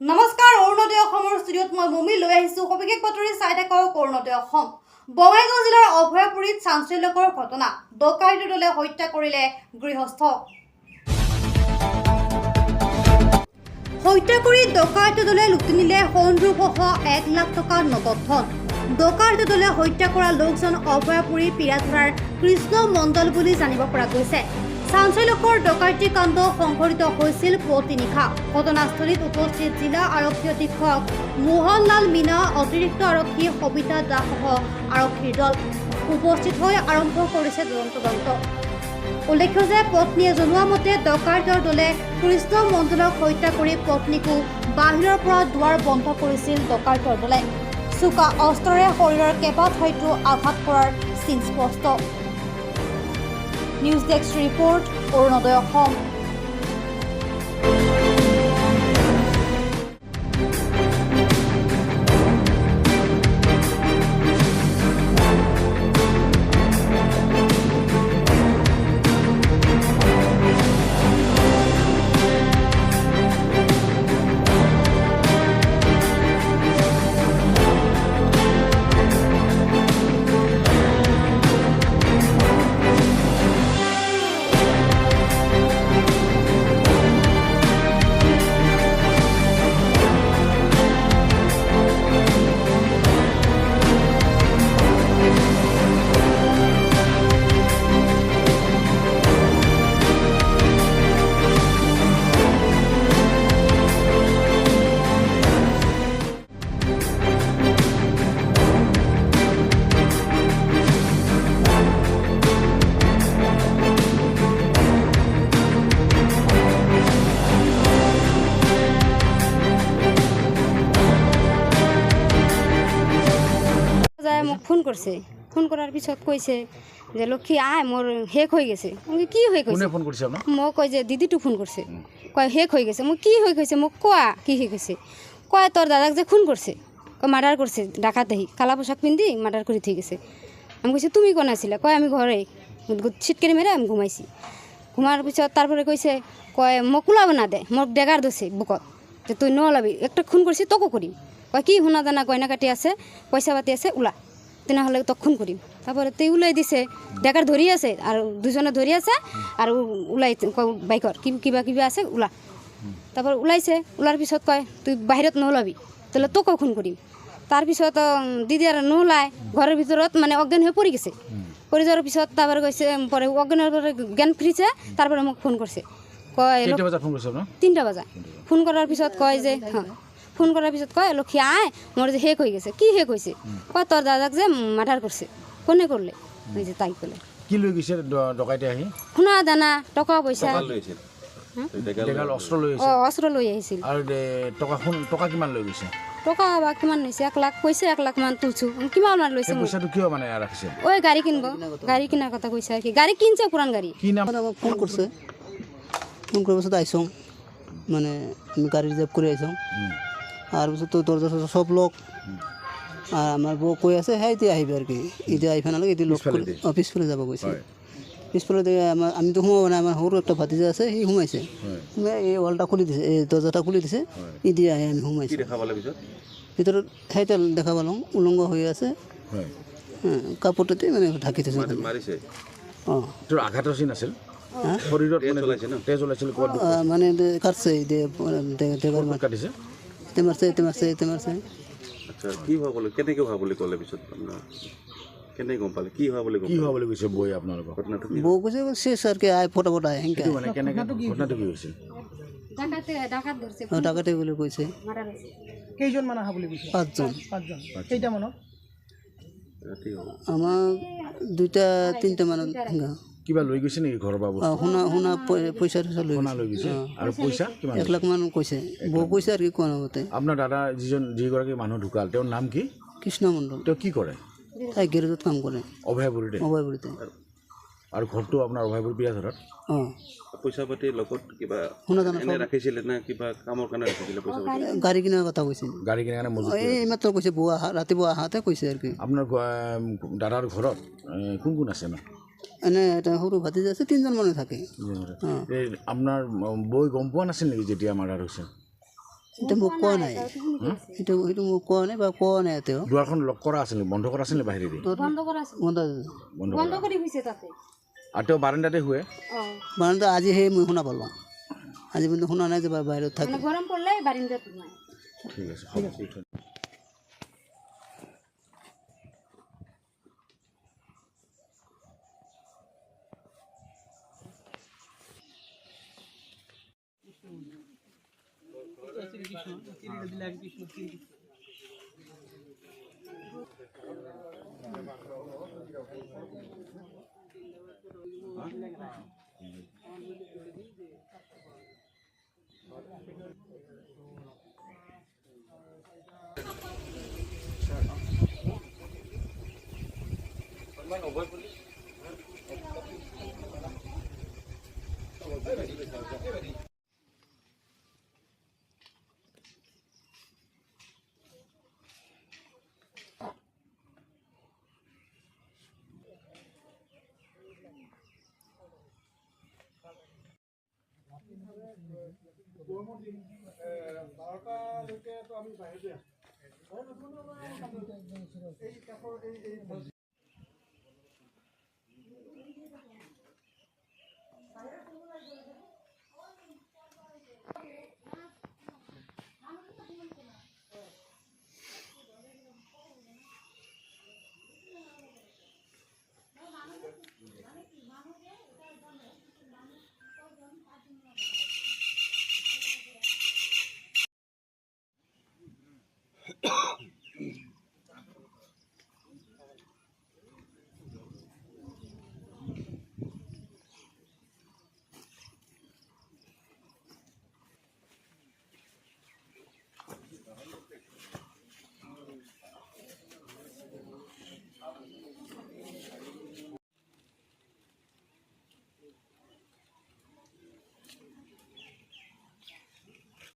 নমস্কাৰ অৰুণোদয় অসমৰ ষ্টুডিঅ'ত মই ভূমি লৈ আহিছোঁ সবিশেষ বাতৰি চাই থাকক অৰুণোদয় অসম। বঙাইগাঁও জিলাৰ অভয়াপুৰীত চাঞ্চল্যকৰ ঘটনা, ডকাইতি দলে হত্যা কৰিলে গৃহস্থক। হত্যা কৰি ডকাইতি দলে লুটি নিলে সন্দ্ৰুসহ 1 লাখ টকাৰ নগদ ধন। ডকাইতি দলে হত্যা কৰা লোকজন অভয়াপুৰী পিৰাধৰাৰ কৃষ্ণ মণ্ডল বুলি জানিব পৰা গৈছে। চাঞ্চল্যকৰ ডকাইতি কাণ্ড সংঘটিত হৈছিল পুৱতি নিশা। ঘটনাস্থলীত উপস্থিত জিলা আৰক্ষী অধীক্ষক মোহনলাল মীনা, অতিৰিক্ত আৰক্ষী সবিতা দাসসহ আৰক্ষীৰ দল উপস্থিত হৈ আৰম্ভ কৰিছে তদন্ত। উল্লেখ্য যে পত্নীয়ে জনোৱা মতে ডকাইতৰ দলে কৃষ্ণ মণ্ডলক হত্যা কৰি পত্নীকো বাহিৰৰ পৰা দুৱাৰ বন্ধ কৰিছিল। ডকাইতৰ দলে চোকা অস্ত্ৰৰে শৰীৰৰ কেইবাঠাইতো আঘাত কৰাৰ চিন স্পষ্ট। News desk report, Arunodoi Assam. মোক ফোন কৰিছে, ফোন কৰাৰ পিছত কৈছে যে লক্ষী আহ, মোৰ শেষ হৈ গৈছে। মই কি হৈ গৈছে? মই কয় যে দিদিটো ফোন কৰিছে, কয় শেষ হৈ গৈছে। মই কি হৈ গৈছে মোক কোৱা, কি শেষ হৈছে? কয় তোৰ দাদাক যে ফোন কৰিছে, কয় মাৰ্ডাৰ কৰিছে, ডাকাত আহি কালা পোচাক পিন্ধি মাৰ্ডাৰ কৰি থৈ গৈছে। আমি কৈছে তুমি কোন আছিলা? কয় আমি ঘৰে চিটকাৰি মেৰে আমি ঘুমাইছি। ঘুমাৰ পিছত তাৰপৰা কৈছে, কয় মোক ওলাব নাদে, মোক ডেগাৰ দছে বুকত যে তই নোলাবি, একটা খুন কৰিছে তোকো কৰিম। কয় কি শুনা দানা কইনা কাটি আছে, পইচা পাতি আছে, ওলা তেনেহ'লে তোক খুন কৰিম। তারপরে তুই ওলাই দিছে, ডেকার ধরি আছে আর দুজনে ধরি আছে আর ওলাই বাইকর কিবা কিবা আছে ওলা। তারপর ওলাইছে, ওলার পিছত কয় তুই বাহিৰত নোলাবি, তাহলে তোকেও খুন কৰিম। তাৰপিছত দিদি আৰ নোলায়, ঘৰেৰ ভিতৰত মানে অজ্ঞান হয়ে পড়ে গেছে। পড়ে যাওয়ার পিছত তারপরে কইছে, পরে অজ্ঞানের পরে জ্ঞান ফিরিছে, তারপরে মোক ফোন করছে। কয় 3টা বাজা ফোন করার পিছত কয় যে হ্যাঁ, ফোন করার পিছত কয় লক্ষী আয়, মোর যে শেষ হয়ে গেছে। কি শেষ হয়েছে? কয় তোর দাদাক যে মার্ডার করছে। কোনে করলে? ওই যে তাই বলে। কি লৈ গৈছে ডকাইতে আহি? সোনা দানা, টকা পয়সা, অস্ত্র লৈ আহিছিল। আৰু টকা কিমান লৈ গৈছে? টকা বা কিমান লৈছে? 1 লাখ কৈছে, 1 লাখ মান তুলছো। কিমান মান লৈছে? পইচাটো কিয় মানে ৰাখিছে? ওই গাড়ি কিনব, গাড়ি কিনার কথা কইছে আর কি। গাড়ি কিনছে, পুরান গাড়ি। কি নাম? ফোন করছে, ফোন করার পাছত আইসং, মানে আমি গাড়ি রিজার্ভ করে আইসং। আর পিছত তো দরজা টরজা সব লোক, আর আমার বউ কই আছে হ্যাঁ এতিয়া আহিবে আর কি। এতিয়া আইফা নালাগে, এতিয়া লোক পিছফালে যাব কৈছে। পিছফালে আমি তো সোমাব না, আমার সৰু একটা ভাতিজা আছে, সি সোমাইছে। এই ওয়ালটা খুলি দিছে, এই দরজাটা খুলি দিছে, এতিয়া আহি আমি সোমাইছো। ভিতৰত ঠাইতে দেখা পালোঁ উলংগ হৈ আছে, কাপোৰটোতে মানে ঢাকি থৈছে। অঁ, তোৰ আঘাতৰ চিন আছিল শৰীৰত, তেজ ওলাইছিল মানে কাটছে, দেগাৰ কাটিছে, এতে মাৰছে, এতে মাৰছে, এতে মাৰছে। আচ্ছা, কি হোৱা বুলি কেনেকৈ হোৱা বুলি ক'লে পিছত আপোনাৰ কেনেকৈ গম পালে কি হোৱা বুলি কি হোৱা বুলি কৈছে বৌয়ে আপোনালোকৰ? ঘটনাটো বউ কৈছে শেষ আর কি, আয় ফটাফট আয় হেঁকে। মানে কেনেকৈ ঘটনাটো কি হৈছিল? ডাকাত ধরছে, টাকাতে বলে কৈছে। মার্ডার হইছে। কেইজন মান আহা বুলি কৈছে? 5জন। কেইটা মানত? ৰাতি হ'ব আমাৰ 2টা-3টা মানত হেঁকা। কিবা লৈ গৈছে নেকি ঘৰৰ পৰা বস্তু? শুনা পইচা টইচা লৈ সোণা লৈ গৈছে। আৰু পইচা কিমান? 1 লাখ মান কৈছে। বউ কৈছে আৰ কি কোৱা মতে। আপোনাৰ দাদা যিগৰাকী মানুহ ঢুকাল, তেওঁৰ নাম কি? কৃষ্ণ মণ্ডল। তেওঁ কি কৰে? তাই গেৰেজত কাম কৰে, অভয়াপুৰীতে। অভয়পুৰীতে। আৰু ঘৰটো আপোনাৰ অভয়াপুৰী পিৰাধৰাত? অঁ, পইচা পাতি লগত কিবা শুনা জানা এনে ৰাখিছিলে নে কিবা কামৰ কাৰণে ৰাখিছিলে পইচা পাতি? গাড়ী কিনাৰ কথা কৈছে। গাড়ী কিনাৰ কাৰণে মজুত। এই মাত্ৰ কৈছে বৌ ৰাতিপুৱা আহাতে কৈছে আৰ কি। আপোনাৰ দাদাৰ ঘৰত কোন কোন আছে না? এনে এটা সৰু ভাতিজা আছে, 3জন মানুহ থাকে। এই আপোনাৰ বৌ গম পোৱা নাছিল নেকি যেতিয়া মাৰ্ডাৰ হৈছে? এটা মোক কোৱা নাই এইটো মোক কোৱা নাই বা কোৱা নাই তেওঁ দুৱাৰখন লক কৰা আছিল নেকি? বন্ধ কৰা আছিল নেকি বাহিৰেদি? বন্ধ কৰা আছে বন্ধ আছে। বন্ধ কৰি শুইছে তাতে আৰু তেওঁ বাৰাণ্ডাতে শুৱে? বাৰাণ্ডা আজি সেই মই শুনা পালোঁ আজি কিন্তু শুনা নাই যে বাহিৰত থাকে মানে গৰম পড়লে বাৰিন্দাত নাই ঠিক আছে হ'ব।